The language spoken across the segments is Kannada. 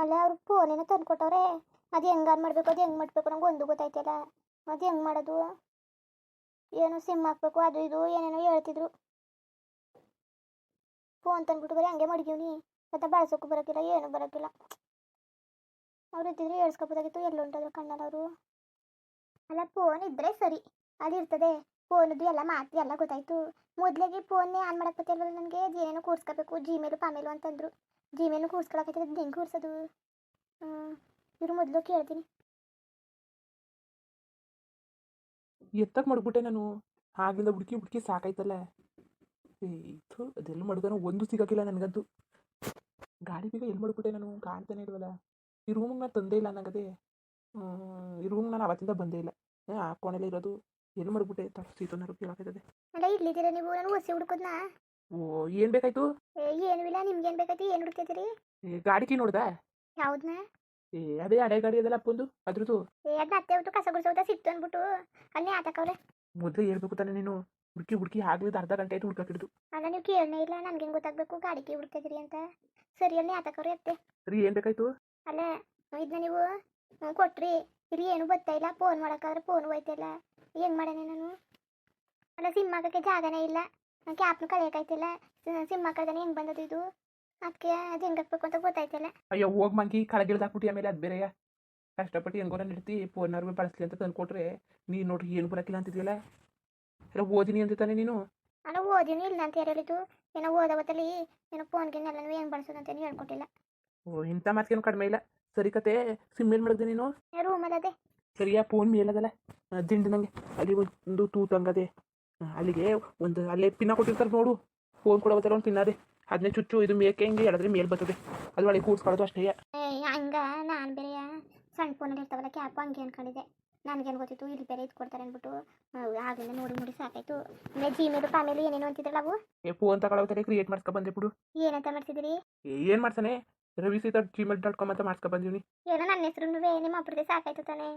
ಅಲ್ಲ ಅವ್ರು ಫೋನೇನೋ ತಂದು ಕೊಟ್ಟವ್ರೆ. ಅದು ಹೆಂಗಾರು ಮಾಡಬೇಕು, ಅದು ಹೆಂಗೆ ಮಾಡಬೇಕು ನಂಗೆ ಒಂದು ಗೊತ್ತಾಯ್ತಲ್ಲ. ಅದು ಹೆಂಗೆ ಮಾಡೋದು, ಏನು ಸಿಮ್ ಹಾಕ್ಬೇಕು ಅದು ಇದು ಏನೇನೋ ಹೇಳ್ತಿದ್ರು. ಫೋನ್ ತಂದ್ಬಿಟ್ಟು ಬರೀ ಹಂಗೆ ಮಡಗಿವ್ನಿ. ಮತ್ತೆ ಬಳಸೋಕ್ಕೂ ಬರೋಕ್ಕಿಲ್ಲ, ಏನು ಬರೋಕ್ಕಿಲ್ಲ. ಅವ್ರು ಇದ್ದಿದ್ರೆ ಹೇಳ್ಸ್ಕೊಬೋದಾಗಿತ್ತು. ಎಲ್ಲುಂಟದ್ರು ಕಣ್ಣಲ್ಲಿ ಅವರು. ಅಲ್ಲ ಫೋನ್ ಇದ್ರೆ ಸರಿ, ಅದಿರ್ತದೆ. ಫೋನದ್ದು ಎಲ್ಲ ಮಾತು ಎಲ್ಲ ಗೊತ್ತಾಯ್ತು. ಮೊದಲಿಗೆ ಫೋನ್ನೇ ಆನ್ ಮಾಡಕ್ಕೆ ಬರ್ತಿಲ್ವಲ್ಲ ನನಗೆ. ಏನೇನೋ ಕೂರಿಸ್ಕೋಬೇಕು, ಜಿಮೇಲು ಪಾಮೇಲು ಅಂತಂದ್ರು. ಜಿಮೇಲು ಕೂರಿಸ್ಕೊಳಕೈತದೆ, ಹೆಂಗೆ ಕೂರಿಸೋದು? ಇವ್ರು ಮೊದಲು ಕೇಳ್ತೀನಿ. ಎತ್ತಕ್ಕೆ ಮಾಡ್ಬಿಟ್ಟೆ ನಾನು. ಆಗಿಂದ ಹುಡುಕಿ ಹುಡುಕಿ ಸಾಕಾಯ್ತಲ್ಲ. ಇದು ಅದೆಲ್ಲ ಮಾಡಿದಾನೋ ಒಂದು ಸಿಗೋಕ್ಕಿಲ್ಲ ನನಗಂತೂ. ಗಾಡಿ ಬೀಗ ಎಲ್ಲಿ ಮಾಡ್ಬಿಟ್ಟೆ ನಾನು, ಕಾಣ್ತಾನೆ ಇಲ್ವಲ್ಲ. ಈ ರೂಮಿಗೆ ನಾನು ತಂದೇ ಇಲ್ಲ ನನಗದೇ. ಈ ರೂಮಿಗೆ ನಾನು ಅವತ್ತಿಂದ ಬಂದೇ ಇಲ್ಲ. ಹಾಕ್ಕೊಂಡಲ್ಲೇ ಇರೋದು. ಎಲ್ಲಿ ಮಾಡ್ಬಿಟ್ಟೆ ಸೀತೋನಾರು ಕೇಳಾಕೈತದೆ. ಅಲ್ಲ ಇಲ್ಲಿದ್ದೀರಾ ನೀವು? ನಾನು ಹೊಸಿ ಹುಡುಕದ್ನಾ? ಓ ಏನು ಬೇಕಾಯ್ತು? ಏನೂ ಇಲ್ಲ, ನಿಮ್ಗೇನು ಬೇಕಾಯ್ತು? ಏನು ಹುಡುಕ್ತಿದ್ದೀರಿ? ಗಾಡಿ ಕೀ ನೋಡ್ದ? ಯಾವ್ದನ್ನ? ಅದೇ ಹಳೆ ಗಾಡಿ ಅದೆಲ್ಲ ಅಪ್ಪಂದು ಅದ್ರದ್ದು. ಅದನ್ನ ಅತ್ತೆ ಹೊತ್ತು ಕಸ ಗುಡಿಸೋದ ಸಿಕ್ತು ಅಂದ್ಬಿಟ್ಟು ಅಲ್ಲಿ ಆತಕವ್ರೆ. ಮೊದಲೇ ಹೇಳ್ಬೇಕು ತಾನೆ ನೀನು. ಹುಡುಕಿ ಹುಡುಕಿ ಆಗ್ಲಿದ್ದು ಅರ್ಧ ಗಂಟೆ ಆಯ್ತು ಹುಡ್ಕಾಕಿಡ್ದು. ಅಲ್ಲ ನೀವು ಕೇಳನೇ ಇಲ್ಲ, ನನ್ಗೇನು ಗೊತ್ತಾಗಬೇಕು ಗಾಡಿಗೆ ಹುಡುಕ್ತಿದ್ದೀರಿ ಅಂತ. ಸರಿ ಅಲ್ಲಿ ಆತಕವ್ರೆ ಅತ್ತೆ. ಸರಿ ಏನು ಬೇಕಾಯ್ತು? ಅಲ್ಲ ಇದನ್ನ ನೀವು ಕೊಟ್ರಿ, ಇಲ್ಲಿ ಏನು ಬರ್ತಾ ಇಲ್ಲ. ಫೋನ್ ಮಾಡೋಕ್ಕಾದ್ರೆ ಫೋನ್ ಹೋಯ್ತಿಲ್ಲ. ಏನು ಮಾಡೇನೆ ನಾನು? ಅಲ್ಲ ಸಿಮ್ ಹಾಕೋಕ್ಕೆ ಜಾಗನೇ ಇಲ್ಲ, ಕ್ಯಾಪ್ನು ಕಳೆಯೋಕ್ಕಾಯ್ತಿಲ್ಲ. ಸಿಮ್ ಹಾಕೋದಾನೆ ಹೆಂಗೆ ಬಂದದ್ದು ಇದು? ಅದಕ್ಕೆ ಅದು ಹೆಂಗೆ ಹಾಕ್ಬೇಕು ಅಂತ ಗೊತ್ತಾಯ್ತಿಲ್ಲ. ಅಯ್ಯೋ ಹೋಗಿ ಮಂಕಿ ಕಳಗಿಳ್ದಾಕ್ಬಿಟ್ಟು ಆಮೇಲೆ ಅದು ಬೇರೆಯ ಕಷ್ಟಪಟ್ಟು ಹೆಂಗೋರ ನಡೀತಿ ಫೋನ್ನಾರು ಬಳಸ್ಲಿ ಅಂತ ತಂದು ಕೊಟ್ರೆ ನೀನು ನೋಡ್ರಿ ಏನು ಬರೋಕ್ಕಿಲ್ಲ ಅಂತಿದ್ಯಲ್ಲ. ಎಲ್ಲ ಓದಿನಿ ಅಂತ ತಾನೆ ನೀನು. ಅಲ್ಲ ಓದಿನೂ ಇಲ್ಲ ಅಂತ ಯಾರು ಹೇಳಿದ್ದು? ಏನೋ ಓದವತ್ತಲ್ಲಿ ಏನೋ ಫೋನ್ಗೆಲ್ಲ ಹೆಂಗೆ ಬಳಸೋದು ಅಂತ ಹೇಳ್ಕೊಟ್ಟಿಲ್ಲ. ಓ ಇಂಥ ಮಾರ್ಕೇನು ಕಡಿಮೆ ಇಲ್ಲ. ಸರಿ ಕತೆ ಸಿಮ್ ಮೇಲೆ ಮಾಡಿದೆ ನೀನು? ರೂಮಲ್ಲಿ ಅದೇ. ಸರಿಯಾ ಫೋನ್ ಮೇಲದಲ್ಲ ದಿಂಡು ನಂಗೆ ಅಲ್ಲಿ ಒಂದು ತೂತಂಗದೆ. ಅಲ್ಲಿಗೆ ಒಂದು ಅಲ್ಲೇ ಪಿನ್ನ ಕೊಟ್ಟಿರ್ತಾರೆ ನೋಡು. ಫೋನ್ ಕೊಡೋವತ್ತರ ಒಂದು ಪಿನ್ನ ಅದೇ, ಅದನ್ನೇ ಚುಚ್ಚು ಇದು ಮೇಕೆ ಹಿಂಗೆ ಹೇಳಿದ್ರೆ ಮೇಲೆ ಬರ್ತದೆ. ಅದು ಒಳಗೆ ಕೂಡ್ಸ್ಕೊಳ್ಳೋದು ಅಷ್ಟೇ. ಹಂಗ ನಾನು ಬೇರೆಯ ಸಣ್ಣ ಫೋನಲ್ಲಿ ಇರ್ತಾವಲ್ಲ ಕ್ಯಾಪ್, ಹಂಗೆ ಅನ್ಕೊಂಡಿದ್ದೆ. ನನಗೇನು ಗೊತ್ತಿತ್ತು ಇಲ್ಲಿ ಬೇರೆ ಇದು ಕೊಡ್ತಾರೆ ಅಂದ್ಬಿಟ್ಟು. ಆಗಿಂದ ನೋಡಿ ನೋಡಿ ಸಾಕಾಯ್ತು. ಆಮೇಲೆ ಜಿಮೇಲು ಪಾಮೇಲು ಏನೇನು ಅಂತಿದ್ರಲ್ಲ ಅವು. ಫೋನ್ ತಗೊಳ್ಳೋತಾರೆ ಕ್ರಿಯೇಟ್ ಮಾಡ್ಸ್ಕೊ ಬಂದೆ ಬಿಡು. ಏನಂತ ಮಾಡ್ತಿದ್ದೀರಿ? ಏನು ಮಾಡ್ತಾನೆ ರವಿ ಸೀತಾ gmail.com ಅಂತ ಮಾಡ್ಸ್ಕೊ ಬಂದೀನಿ. ಏನೋ ನನ್ನ ಹೆಸರು ನಿಮ್ಮ ಅಪ್ಪರದೇ ಸಾಕಾಯ್ತು ತಾನೆ.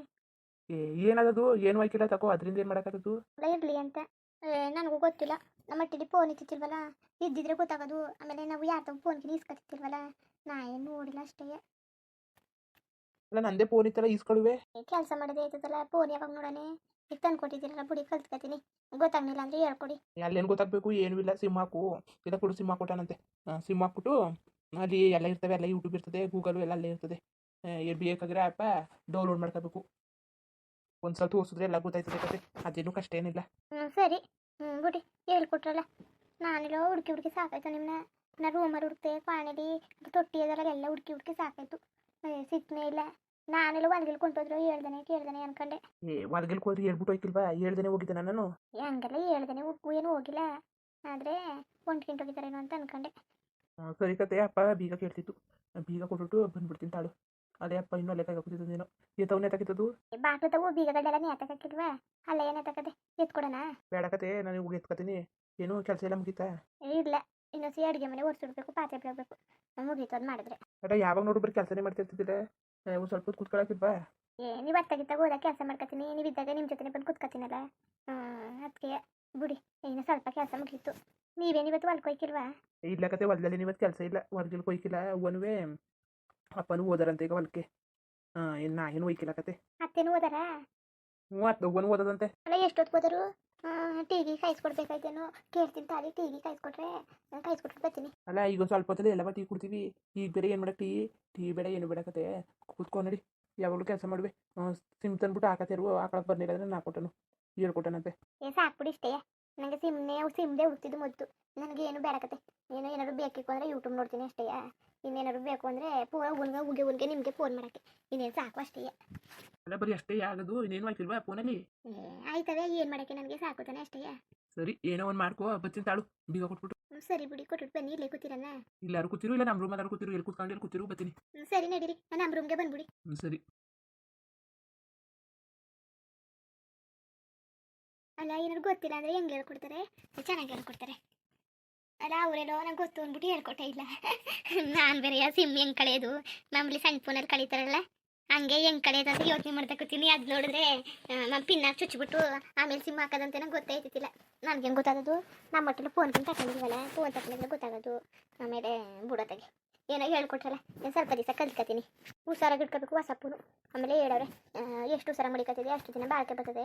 ಏನದು ಏನು ವಾಯ್ಕಿಲ್ಲ ತಗೋ, ಅದರಿಂದ ಏನು ಮಾಡೋಕ್ಕಾಗದು? ಅಲ್ಲ ಇರಲಿ ಅಂತ. ನನಗೂ ಗೊತ್ತಿಲ್ಲ. ನಮ್ಮ ಮಟ್ಟಿಗೆ ಫೋನ್ ಇತ್ತಿಲ್ವಲ್ಲ, ಇದ್ದಿದ್ರೆ ಗೊತ್ತಾಗೋದು. ಆಮೇಲೆ ನಾವು ಯಾರ್ದೋ ಫೋನ್ಗೆ ಇಸ್ಕೊತಿರ್ವಲ್ಲ, ನಾ ಏನು ನೋಡಿಲ್ಲ ಅಷ್ಟೇ. ಅಲ್ಲ ನಂದೇ ಫೋನ್ ಇತ್ತಲ್ಲ ಈಸ್ಕೊಳುವೆ. ಕೆಲಸ ಮಾಡೋದೇ ಆಯ್ತದಲ್ಲ, ಫೋನ್ ಯಾವಾಗ ನೋಡೋಣ. ಈಗ ತಂದು ಕೊಟ್ಟಿದ್ದೀರಲ್ಲ ಬುಡಿ, ಕಲ್ತ್ಕೊತೀನಿ. ಗೊತ್ತಾಗ್ಲಿಲ್ಲ ಅಂದರೆ ಹೇಳ್ಕೊಡಿ. ಅಲ್ಲೇನು ಗೊತ್ತಾಗಬೇಕು, ಏನೂ ಇಲ್ಲ. ಸಿಮ್ ಹಾಕು ಇಲ್ಲ ಕೊಡು. ಸಿಮ್ ಹಾಕೊಟ್ಟಾನಂತೆ. ಸಿಮ್ ಹಾಕ್ಬಿಟ್ಟು ಅಲ್ಲಿ ಎಲ್ಲ ಇರ್ತವೆ, ಎಲ್ಲ ಯೂಟ್ಯೂಬ್ ಇರ್ತದೆ, ಗೂಗಲು ಎಲ್ಲ ಅಲ್ಲೇ ಇರ್ತದೆ. ಬೇಕಾಗಿರೋ ಆ್ಯಪ ಡೌನ್ಲೋಡ್ ಮಾಡ್ಕೋಬೇಕು. ಒಂದು ಸಲ ತೋರಿಸಿದ್ರೆ ಎಲ್ಲ ಗೊತ್ತಾಯ್ತದೆ ಕತೆ, ಅದೇನು ಕಷ್ಟ ಏನಿಲ್ಲ. ಸರಿ ಬಿಡಿ, ಹೇಳ್ಕೊಟ್ರಲ್ಲ. ನಾನೆಲ್ಲ ಹುಡುಕಿ ಹುಡುಕಿ ಸಾಕಾಯ್ತು ನಿಮ್ಮನ್ನ. ನಾ ರೂಮಲ್ಲಿ ಹುಡುಕ್ತೆ, ಪಾಣಿಲಿ ತೊಟ್ಟಿ ಅದರಲ್ಲಿ ಎಲ್ಲ ಹುಡುಕಿ ಹುಡುಕಿ ಸಾಕಾಯ್ತು. ಸಿಕ್ಕನೇ ಇಲ್ಲ. ನಾನೆಲ್ಲ ಹೊಲ್ಗಿಲ್ ಕೊಂಟೋದ್ರು ಕೇಳ್ದೇನೆ ಅನ್ಕೊಂಡೆ. ಹೊಲ್ಗಿಲ್ ಹೋದ್ರೆ ಹೇಳ್ಬಿಟ್ಟು ಹೋಯ್ಕಿಲ್ವಾ? ಹೇಳ್ದೇನೆ ಹೋಗಿದ್ದೆ ನಾನು. ಹಂಗೆಲ್ಲ ಹೇಳ್ದೇನೆ ಏನು ಹೋಗಿಲ್ಲ. ಆದರೆ ಹೊಂಟ್ಕಿಂಟೋಗಿದ್ದಾರೇನೋ ಅಂತ ಅನ್ಕೊಂಡೆ. ಸರಿ ಕತೆ ಅಪ್ಪ ಬೀಗ ಕೇಳ್ತಿತ್ತು. ಬೀಗ ಕೊಟ್ಬಿಟ್ಟು ಬಂದ್ಬಿಡ್ತೀನಿ ತಾಳು. ಅದೇ ಅಪ್ಪ ಇನ್ನೂ ಅಲ್ಲೇ ಕಾಯ್ಕೊತಿದ್ದೇನೋ. ಎತ್ತವನ್ನೇ ತಗಿತದು ಬಾಕ್ಲು ತಗೋ, ಬೀಗಗಳೆಲ್ಲ ನೇತಕ್ಕಿಲ್ವಾ? ಅಲ್ಲ ಏನೇತಕ್ಕದೆ, ಎತ್ಕೊಡೋಣ? ಬೇಡ ಕತೆ, ನಾನು ಹೋಗಿ ಎತ್ಕೊತೀನಿ. ಏನು ಕೆಲಸ ಎಲ್ಲ ಮುಗೀತಾ? ಇಲ್ಲ, ಇನ್ನೊಂದು ಅಡುಗೆ ಮನೆ ಒರೆಸಿಡ್ಬೇಕು, ಪಾತ್ರೆ ಬೆಳಗ್ಬೇಕು. ಮುಗೀತು ಅದು ಮಾಡಿದ್ರೆ. ಅಡ ಯಾವಾಗ ನೋಡು ಬರೀ ಕೆಲಸನೇ ಮಾಡ್ತಿರ್ತಿದ್ದಿಲ್ಲ. ಒಂದು ಸ್ವಲ್ಪ ಹೊತ್ತು ಕೂತ್ಕೊಳ್ಳೋಕಿಲ್ವಾ? ನೀವು ಅತ್ತಾಗಿತ್ತಾಗ ಹೋದಾಗ ಕೆಲಸ ಮಾಡ್ಕೊತೀನಿ, ನೀವಿದ್ದಾಗ ನಿಮ್ಮ ಜೊತೆ ಬಂದು ಕೂತ್ಕೊತೀನಲ್ಲ. ಅದಕ್ಕೆ ಬಿಡಿ, ಇನ್ನು ಸ್ವಲ್ಪ ಕೆಲಸ ಮುಗೀತು. ನೀವೇನಿವತ್ತು ಹೊಲ್ಕೊಯ್ಕಿಲ್ವಾ? ಇಲ್ಲ ಕತೆ, ಹೊಲದಲ್ಲಿ ಇವತ್ತು ಕೆಲಸ ಇಲ್ಲ. ಹೊರಗಿಲ್ ಕೊಯ್ಕಿಲ್ಲ. ಒನ್ವೇ ಅಪ್ಪನೂ ಓದಾರಂತೆ ಈಗ ಹೊಲಕ್ಕೆ. ನಾ ಏನು ಒಯ್ಕಿಲ್ಲ ಕತೆ. ಅತ್ತೇನು ಓದಾರ? ಒನ್ ಓದದಂತೆ. ಅಲ್ಲ ಎಷ್ಟೊತ್ತು ಹೋದರು? ಟೀಗಿ ಕಾಯಿಸ್ಕೊಡ್ಬೇಕಾಯ್ತೇನೋ. ಕೇಳ್ತೀನಿ ತಾಳಿ, ಟೀಗಿ ಕಾಯಿಸ್ಕೊಟ್ರೆ ಬರ್ತೀನಿ. ಅಲ್ಲ ಈಗ ಒಂದು ಸ್ವಲ್ಪ ಹೊತ್ತಲ್ಲಿ ಎಲ್ಲ ಟೀ ಕುಡ್ತೀವಿ. ಈಗ ಬೇರೆ ಏನು ಮಾಡಕ್ಕೆ ಟೀ ಬೇಡ ಏನು ಬೇಡ ಕತೆ. ಕೂತ್ಕೊಂಡು ನಡಿ, ಯಾವಾಗಲೂ ಕೆಲಸ ಮಾಡುವೆ. ಸಿಮ್ ತಂದ್ಬಿಟ್ಟು ಹಾಕತ್ತಿರು. ಹಾಕೊಳಕ್ಕೆ ಬರ್ಲಿಲ್ಲ ಅಂದರೆ ನಾ ಕೊಟ್ಟನು, ಹೇಳ್ಕೊಟ್ಟನಂತೆ. ಸಾಕ್ಬಿಡಿ ಇಷ್ಟೇ. ನನಗೆ ಸಿಮ್ದೇ ಹುಡ್ತಿದ್ದು ಮೊದ್ದು. ನನಗೆ ಏನು ಬೇಡಕತ್ತೆ. ಏನಾದ್ರು ಬೇಕಿತ್ತು ಅಂದರೆ ಯೂಟ್ಯೂಬ್ ನೋಡ್ತೀನಿ ಅಷ್ಟೇ. ಇನ್ನೇನಾದ್ರು ಬೇಕು ಅಂದರೆ ಪೂರ ಉಗೆ ನಿಮಗೆ ಫೋನ್ ಮಾಡೋಕ್ಕೆ. ಇನ್ನೇನು ಸಾಕು ಅಷ್ಟೇ. ಅಲ್ಲ ಬರೀ ಅಷ್ಟೇ ಆಗೋದು, ಇನ್ನೇನು ಆಯ್ತಿಲ್ವಾ ಫೋನಲ್ಲಿ? ಆಯ್ತವೆ, ಏನು ಮಾಡೋಕ್ಕೆ ನನಗೆ ಸಾಕು ತಾನೆ ಅಷ್ಟೇ. ಸರಿ ಏನೋ ಒಂದು ಮಾಡ್ಕೋ, ಬರ್ತೀನಿ ತಾಳು. ಬೀಗ ಕೊಟ್ಬಿಟ್ಟು. ಸರಿ ಬಿಡಿ, ಕೊಟ್ಬಿಟ್ಟು ಬನ್ನಿ. ಇಲ್ಲೇ ಕೂತಿರಲ್ಲ? ಇಲ್ಲಾರು ಕೂತಿರು, ಇಲ್ಲ ನಮ್ಮ ರೂಮ್ ಎಲ್ಲರೂ ಕೂತಿರು. ಎಲ್ಲಿ ಕೂತ್ಕೊಂಡು ಎಲ್ಲಿ ಕೂತಿರು, ಬರ್ತೀನಿ. ಸರಿ ನಡೀರಿ, ನಮ್ಮ ರೂಮ್ಗೆ ಬಂದ್ಬಿಡಿ. ಸರಿ. ಅಲ್ಲ ಏನಾದ್ರು ಗೊತ್ತಿಲ್ಲ ಅಂದರೆ ಹೆಂಗೆ ಹೇಳ್ಕೊಡ್ತಾರೆ? ಚೆನ್ನಾಗಿ ಹೇಳ್ಕೊಡ್ತಾರೆ. ಅಲ್ಲ ಅವರೇನೋ ನಂಗೆ ಗೊತ್ತು ಅಂದ್ಬಿಟ್ಟು ಹೇಳ್ಕೊಟ್ಟೆ ಇಲ್ಲ. ನಾನು ಬೇರೆ ಸಿಮ್ ಹೆಂಗೆ ಕಳೆಯೋದು, ಮಾಮೂಲಿ ಸಣ್ಣ ಫೋನಲ್ಲಿ ಕಳೀತಾರಲ್ಲ ಹಂಗೆ ಹೆಂಗೆ ಕಳೆಯೋದು ಅಂತ ಯೋಚನೆ ಮಾಡ್ತಾ ಕೂತೀನಿ. ಅದು ನೋಡಿದ್ರೆ ನಮ್ಮ ಪಿನ್ನಾಗಿ ಚುಚ್ಚಿಬಿಟ್ಟು ಆಮೇಲೆ ಸಿಮ್ ಹಾಕೋದಂತೆ ನಂಗೆ ಗೊತ್ತಾಯ್ತಿಲ್ಲ. ನನಗೆ ಹೆಂಗೆ ಗೊತ್ತಾಗೋದು? ನಮ್ಮ ಮಟ್ಟಲ್ಲಿ ಫೋನ್ಗಿಂತ ತಗೊಂಡಿಲ್ವಲ್ಲ, ಫೋನ್ ತಗೊಂಡಿದ್ರೆ ಗೊತ್ತಾಗೋದು. ಆಮೇಲೆ ಬಿಡೋತ್ತಾಗೆ ಏನೋ ಹೇಳ್ಕೊಟ್ರಲ್ಲ ನಾನು ಸ್ವಲ್ಪ ದಿವಸ ಕಲ್ತ್ಕೊತೀನಿ. ಹುಷಾರಾಗಿ ಇಟ್ಕೋಬೇಕು ಹೊಸಪ್ಪನು. ಆಮೇಲೆ ಹೇಳೋರೆ ಎಷ್ಟು ಹುಷಾರಾಗಿ ಮಡಿಕತ್ತಿದೆ ಅಷ್ಟು ದಿನ ಬಾಳಿಕೆ ಬರ್ತದೆ.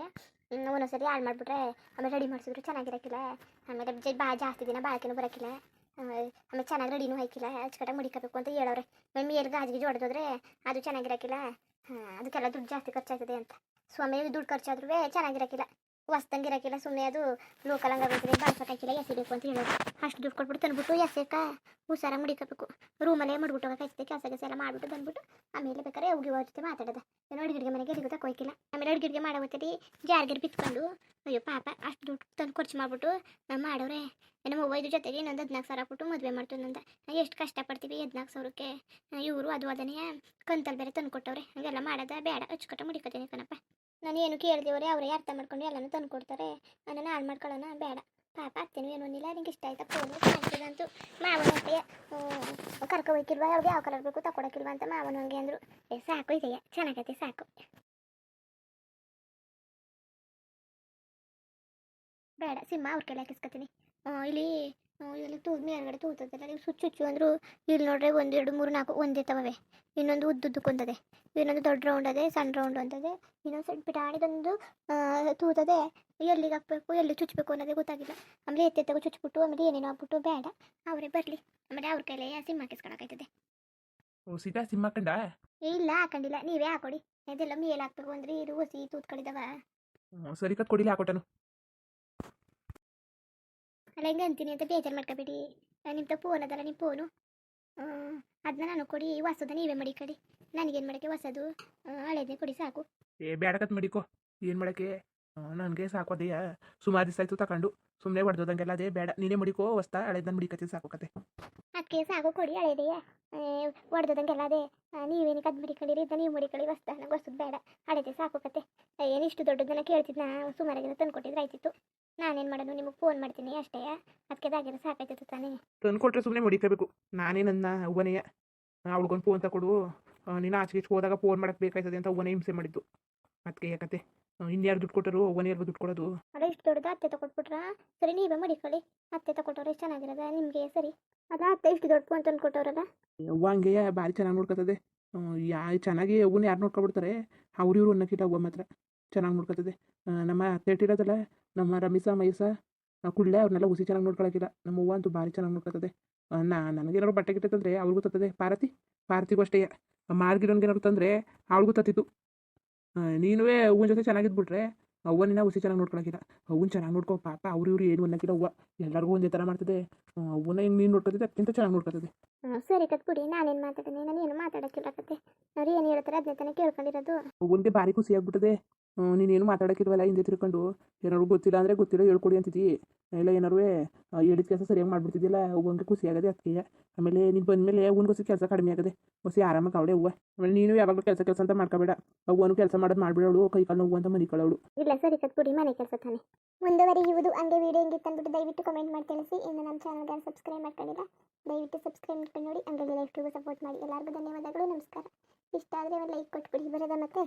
ಒಂದೊಂದ್ಸರಿ ಹಾಳು ಮಾಡಿಬಿಟ್ರೆ ಆಮೇಲೆ ರೆಡಿ ಮಾಡಿಸಿದ್ರು ಚೆನ್ನಾಗಿರೋಕ್ಕಿಲ್ಲ. ಆಮೇಲೆ ಜಾಸ್ತಿ ದಿನ ಬಾಳಿಕೆನೂ ಬರೋಕ್ಕಿಲ್ಲ. ಆಮೇಲೆ ಚೆನ್ನಾಗಿ ರೆಡಿನೂ ಹಾಕಿಲ್ಲ ಅಚ್ಚುಕಟ್ಟಾಗಿ ಮಡಿಕೋಬೇಕು ಅಂತ ಹೇಳೋರೆ. ಮೇಲೆ ಗಾಜಿಗೆ ಹೊಡೆದೋದ್ರೆ ಅದು ಚೆನ್ನಾಗಿರೋಕ್ಕಿಲ್ಲ. ಅದಕ್ಕೆಲ್ಲ ದುಡ್ಡು ಜಾಸ್ತಿ ಖರ್ಚಾಗ್ತದೆ ಅಂತ. ಸ್ವಾಮಿ ದುಡ್ಡು ಖರ್ಚಾದ್ರೂ ಚೆನ್ನಾಗಿರೋಕ್ಕಿಲ್ಲ, ಹೊಸ್ದಂಗಿರೋಕ್ಕಿಲ್ಲ. ಸುಮ್ಮನೆ ಅದು ಲೋಕಲ್ ಹಂಗಾಗೋದ್ರೆ ಬಾಳ್ಸೋಕ್ಕಾಗಿಲ್ಲ ಎಸಿಬೇಕು ಅಂತ ಹೇಳೋದು. ಅಷ್ಟು ದುಡ್ಡು ಕೊಟ್ಬಿಟ್ಟು ತಂದ್ಬಿಟ್ಟು ಎಸೆಕ ಹುಷಾರಾಗಿ ಮಡಿಕೋಬೇಕು. ರೂಮಲ್ಲೇ ಮಡ್ಬಿಟ್ಟು ಹೋಗೋಕೆ ಕೆಲಸ ಕೆಲಸ ಎಲ್ಲ ಮಾಡಿಬಿಟ್ಟು ಬಂದ್ಬಿಟ್ಟು ಆಮೇಲೆ ಬೇಕಾದ್ರೆ ಹೋಗಿ ಜೊತೆ ಮಾತಾಡೋದು. ಏನೋ ಅಡುಗೆ ಮನೆಗೆ ಎಲ್ಲಿಗೂ ತಗೋಯ್ಕಿಲ್ಲ. ಆಮೇಲೆ ಅಡುಗೆ ಮಾಡೋ ಹೊತ್ತಲ್ಲಿ ಜಾರ್ಗಿರ್ ಬಿತ್ಕೊಂಡು ಅಯ್ಯೋ ಪಾಪ ಅಷ್ಟು ದುಡ್ಡು ತಂದು ಖರ್ಚು ಮಾಡಿಬಿಟ್ಟು ಮಾಡೋರೆ. ನಮ್ಮ ಅವ್ವ ಇದ್ರ ಜೊತೆಗೆ ಇನ್ನೊಂದು 14,000 ಕೊಟ್ಟು ಮದುವೆ ಮಾಡ್ತೀನಂತ. ಎಷ್ಟು ಕಷ್ಟಪಡ್ತೀವಿ 14,000ಕ್ಕೆ. ಇವರು ಅದು ಅದನ್ನೇ ಕಂತಲ್ಲಿ ಬೇರೆ ತಂದು ಕೊಟ್ಟವ್ರೆ. ಹಂಗೆಲ್ಲ ಮಾಡೋದ ಬೇಡ, ಅಚ್ಚುಕಟ್ಟ ಮಡಿಕೋತೀನಿ ಕಣಪ್ಪ. ನಾನು ಏನು ಕೇಳಿದೆವ್ರೆ ಅವರೇ ಅರ್ಥ ಮಾಡ್ಕೊಂಡು ಎಲ್ಲನೂ ತಂದು ಕೊಡ್ತಾರೆ. ನಾನು ಹಾಳು ಮಾಡ್ಕೊಳ್ಳೋಣ ಬೇಡ. ಪಾಪ ಅತ್ತೇನು ಏನು ಅನ್ನಿಲ್ಲ. ನಿಂಗೆ ಇಷ್ಟ ಆಯ್ತಾ ಫೋನ್ ಕಾಣಿಸಿದಂತೂ ಮಾವನ ಹೊಟ್ಟೆ ಕರ್ಕೊ ಹೋಯ್ಕಿಲ್ವಾ, ಅವ್ರಿಗೆ ಯಾವ ಕಲರ್ ಬೇಕು ತಗೊಳಕಿಲ್ವಾ ಅಂತ ಮಾವನ ಹಂಗೆ ಅಂದರು. ಸಾಕು ಇದೆಯಾ ಚೆನ್ನಾಗೈತೆ ಸಾಕು. ಬೇಡ ಸಿಂಹ ಅವ್ರ ಕೈಲಿ ಹಾಕಿಸ್ಕೊತೀನಿ. ಇಲ್ಲಿ ಮೇಲ್ಗಡೆ ತೂತದಲ್ಲ, ನೀವು ಚುಚ್ಚು ಅಂದರು. ಇಲ್ಲಿ ನೋಡ್ರೆ 1 2 3 4 ಒಂದೇ ತವವೆ. ಇನ್ನೊಂದು ಉದ್ದುದ್ದಕ್ಕೊಂದದೆ, ಇನ್ನೊಂದು ದೊಡ್ಡ ರೌಂಡ್ ಅದೇ, ಸಣ್ಣ ರೌಂಡ್ ಅಂತದೆ, ಇನ್ನೊಂದು ಸಣ್ಣ ಬಿಟಾಣಿದೊಂದು ತೂತದೆ. ಎಲ್ಲಿಗೆ ಹಾಕ್ಬೇಕು ಎಲ್ಲಿ ಚುಚ್ಚಬೇಕು ಅನ್ನೋದೇ ಗೊತ್ತಾಗಿಲ್ಲ. ಆಮೇಲೆ ಎತ್ತೆತ್ತಗೋ ಚುಚ್ಬಿಟ್ಟು ಆಮೇಲೆ ಏನೇನೋ ಆಗ್ಬಿಟ್ಟು ಬೇಡ, ಅವರೇ ಬರಲಿ. ಆಮೇಲೆ ಅವ್ರ ಕೈಲೇ ಸಿಂಹ ಹಾಕಿಸ್ಕೊಳಕಾಯ್ತದೆ. ಓ ಸೀದಾ ಸಿಂಹ ಕಂಡ. ಇಲ್ಲ ಹಾಕೊಂಡಿಲ್ಲ, ನೀವೇ ಹಾಕೊಡಿ. ಅದೆಲ್ಲ ಮೇಲೆ ಹಾಕ್ಬೇಕು ಅಂದ್ರೆ ಇದು ಹೊಸಿ ತೂತ್ಗಳಿದಾವ. ಸರಿ ಕತ್ ಕೊಡಿಲಿ ಹಾಕೊಟ್ಟನು. ಅಲ್ಲ ಹಿಂಗೆ ಅಂತೀನಿ ಅಂತ ಬೇಜಾರು ಮಾಡ್ಕೋಬೇಡಿ. ನಿಮ್ಮ ಫೋನ್ ಅದಲ್ಲ ನಿಮ್ಮ ಫೋನು, ಅದನ್ನ ನಾನು ಕೊಡಿ. ಹೊಸದ ನೀವೇ ಮಾಡಿ ಕಡಿ. ನನಗೇನು ಮಾಡೋಕ್ಕೆ ಹೊಸದು, ಹಳೇದೇ ಕೊಡಿ ಸಾಕು. ಬೇಡಕತ್ ಮಡಿಕೋ, ಏನು ಮಾಡೋಕ್ಕೆ ನನಗೆ ಸಾಕು. ಅದೇ ಸುಮಾರು ದಿವಸ ಆಯಿತು ತಗೊಂಡು ಸುಮ್ಮನೆ ಹೊಡೆದೋದಂಗೆಲ್ಲ ಅದೇ ಬೇಡ. ನೀನೇ ಮಡಿಕೋ, ಹೊಸ್ತಾ ಹಳೇದನ್ನ ಮಡಿಕತ್ತೀನಿ ಸಾಕು ಕತೆ. ಅದಕ್ಕೆ ಸಾಕು ಕೊಡಿ ಹಳೇದೆಯಾ. ಹೊಡೆದೋದಂಗೆಲ್ಲ ಅದೇ ನೀವೇನಕ್ಕೆ ಅದು ಮಡಿಕೊಂಡಿರಿ, ಇದನ್ನ ನೀವು ಮಡಿಕೊಳ್ಳಿ. ಹೊಸ್ತಾ ನಂಗೆ ಹೊಸದು ಬೇಡ, ಹಳೇದೇ ಸಾಕು ಕತೆ. ಏನು ಇಷ್ಟು ದೊಡ್ಡದನ್ನ ಕೇಳ್ತಿದ್ನ ಸುಮಾರಾಗಿರೋ ತಂದು ಕೊಟ್ಟಿದ್ರೆ ಆಯ್ತಿತ್ತು. ನಾನೇನು ಮಾಡೋದು, ನಿಮಗೆ ಫೋನ್ ಮಾಡ್ತೀನಿ ಅಷ್ಟೇ. ಅದಕ್ಕೆ ದಾಗಿರೋ ಸಾಕಾಯ್ತಿತ್ತು ತಾನೇ. ತಂದು ಕೊಟ್ಟರೆ ಸುಮ್ಮನೆ ಮಡಿಕೋಬೇಕು. ನಾನೇ ನನ್ನ ಅವ್ವನೆಯ ಅವಳಿಗೊಂದು ಫೋನ್ ತಗೊಡು, ನೀನು ಆಚೆ ಹೋದಾಗ ಫೋನ್ ಮಾಡಕ್ಕೆ ಬೇಕಾಯ್ತದೆ ಅಂತ ಅವ್ವನೇ ಹಿಂಸೆ ಮಾಡಿದ್ದು. ಅದಕ್ಕೆ ಯಾಕತ್ತೆ ಇನ್ಯಾರು ದುಡ್ಡು ಕೊಟ್ಟರು, ಅವ್ವನೇ ದುಡ್ಡು ಕೊಡೋದು. ಅಲ್ಲ ಇಷ್ಟು ದೊಡ್ಡದು ಅತ್ತೆ ತಗೊಟ್ಬಿಟ್ರಾ? ಸರಿ ನೀವೇ ಮಡಿಕೊಳ್ಳಿ. ಅತ್ತೆ ತಗೊಟ್ಟವ್ರೆ ಎಷ್ಟು ಚೆನ್ನಾಗಿರೋದ ನಿಮಗೆ ಸರಿ. ಅಲ್ಲ ಅತ್ತೆ ಇಷ್ಟು ದೊಡ್ಡ ಫೋನ್ ತಂದು ಕೊಟ್ಟವ್ರಲ್ಲ. ಅವ್ವ ಹಂಗೆ ಭಾರಿ ಚೆನ್ನಾಗಿ ನೋಡ್ಕೊತದೆ. ಚೆನ್ನಾಗಿ ಅವ್ವನ್ನ ಯಾರು ನೋಡ್ಕೊಬಿಡ್ತಾರೆ, ಅವ್ರು ಇವ್ರು ಅನ್ನೋಕ್ಕಿಂತ ಅವ್ವ ಮಾತ್ರ ಚೆನ್ನಾಗಿ ನೋಡ್ಕೊತದೆ. ನಮ್ಮ ಅತ್ತೆ ಇಟ್ಟಿರೋದಲ್ಲ, ನಮ್ಮ ರಮೇಶ ಮಹೇಶ ಕುಳ್ಳೆ ಅವ್ರನ್ನೆಲ್ಲ ಹುಸಿ ಚೆನ್ನಾಗಿ ನೋಡ್ಕೊಳಕ್ಕಿಲ್ಲ. ನಮ್ಮ ಅವ್ವ ಅಂತೂ ಭಾರಿ ಚೆನ್ನಾಗಿ ನೋಡ್ಕೊತದೆ. ನನಗೇನಾದ್ರು ಬಟ್ಟೆ ಗಿಟ್ಟಂದ್ರೆ ಅವ್ರಿಗೂ ತತ್ತದೆ. ಪಾರತಿಗೂ ಅಷ್ಟೇ. ಮಾರ್ಗಿರೋನ್ಗೇನಾದ್ರು ತಂದರೆ ಅವಳಿಗೂ ತತ್ತಿತ್ತು. ನೀನುವೇ ಅವ್ವನ ಜೊತೆ ಚೆನ್ನಾಗಿದ್ಬಿಟ್ರೆ ಅವ್ವನಿನ ಹುಸಿ ಚೆನ್ನಾಗಿ ನೋಡ್ಕೊಳಕ್ಕಿಲ್ಲ. ಅವ್ವನ್ನ ಚೆನ್ನಾಗಿ ನೋಡ್ಕೋ ಪಾಪ. ಅವ್ರು ಇವ್ರು ಏನು ಅನ್ನೋಕ್ಕಿಲ್ಲ. ಅವ್ವ ಎಲ್ಲರಿಗೂ ಒಂದೇ ಥರ ಮಾಡ್ತದೆ. ಅವ್ವನ ಹೆಂಗೆ ನೀನು ನೋಡ್ಕೊತಿದ್ದೆ ಅದಕ್ಕಿಂತ ಚೆನ್ನಾಗಿ ನೋಡ್ಕೊತದೆ. ಸರಿ ಕತ್ಬಿಡಿ, ನಾನೇನು ಮಾತಾಡ್ತೀನಿ, ನಾನು ಏನು ಮಾತಾಡೋಕ್ಕಿಲ್ಲ ಕತೆ. ಅವ್ರು ಏನು ಹೇಳ್ತಾರೆ ಅದನ್ನೇ ತಾನೇ ಕೇಳ್ಕೊಂಡಿರೋದು. ಅವ್ವನಿಗೆ ಭಾರಿ ಖುಷಿ ಆಗ್ಬಿಟ್ಟದೆ. ನೀನೇನು ಮಾತಾಡೋಕ್ಕಿಲ್ವಲ್ಲ, ಹಿಂದೆ ತಿರ್ಕೊಂಡು ಏನಾದ್ರು ಗೊತ್ತಿಲ್ಲ ಅಂದರೆ ಗೊತ್ತಿಲ್ಲ ಹೇಳ್ಕೊಡಿ ಅಂತಿದ್ದಿ. ಇಲ್ಲ ಏನಾರು ಹೇಳಿದ ಕೆಲಸ ಸರಿಯಾಗಿ ಮಾಡ್ಬಿಡ್ತಿದ್ದಿಲ್ಲ. ಅವ್ವನಿಗೆ ಖುಷಿ ಆಗದೆ ಅದಕ್ಕೆ. ಆಮೇಲೆ ನೀನು ಬಂದಮೇಲೆ ಅವ್ವನಿಗೆ ಕೆಲಸ ಕಡಿಮೆ ಆಗದೆ, ಹೊಸಿ ಆರಾಮಾಗಿ ಅವಳೆ ಅವ್ವ. ಆಮೇಲೆ ನೀನು ಯಾವಾಗಲೂ ಕೆಲಸ ಅಂತ ಮಾಡ್ಕೋಬೇಡ. ಅವ್ವನು ಕೆಲಸ ಮಾಡೋದು ಮಾಡಿಬಿಡೋಳು, ಕೈ ಕಾಲು ನೋವು ಅಂತ ಮನಿಕೊಳ್ಳೋಳು. ಇಲ್ಲ ಸರಿ ಕತ್ಬಿಡಿ, ಮನೆ ಕೆಲಸ ತಾನೆ ಮುಂದುವರಿಯುವುದು. ಹಂಗೆ ವೀಡಿಯೋ ಹೆಂಗಿತ್ತು ಅಂದ್ಬಿಟ್ಟು ದಯವಿಟ್ಟು ಕಮೆಂಟ್ ಮಾಡಿ ತಿಳಿಸಿ. ಇನ್ನು ನಮ್ಮ ಚಾನಲ್ಗೆ ಸಬ್ಸ್ಕ್ರೈಬ್ ಮಾಡ್ಕೊಂಡಿಲ್ಲ, ದಯವಿಟ್ಟು ಸಬ್ಸ್ಕ್ರೈಬ್ ಮಾಡ್ಕೊಂಡು ನೋಡಿ. ಹಂಗೆ ಲೈಫ್ಟಿಗೂ ಸಪೋರ್ಟ್ ಮಾಡಿ. ಎಲ್ಲರಿಗೂ ಧನ್ಯವಾದಗಳು, ನಮಸ್ಕಾರ. ಇಷ್ಟ ಆದರೆ ಒಂದು ಲೈಕ್ ಕೊಟ್ಬಿಡಿ ಬರೋದ ಮತ್ತೆ.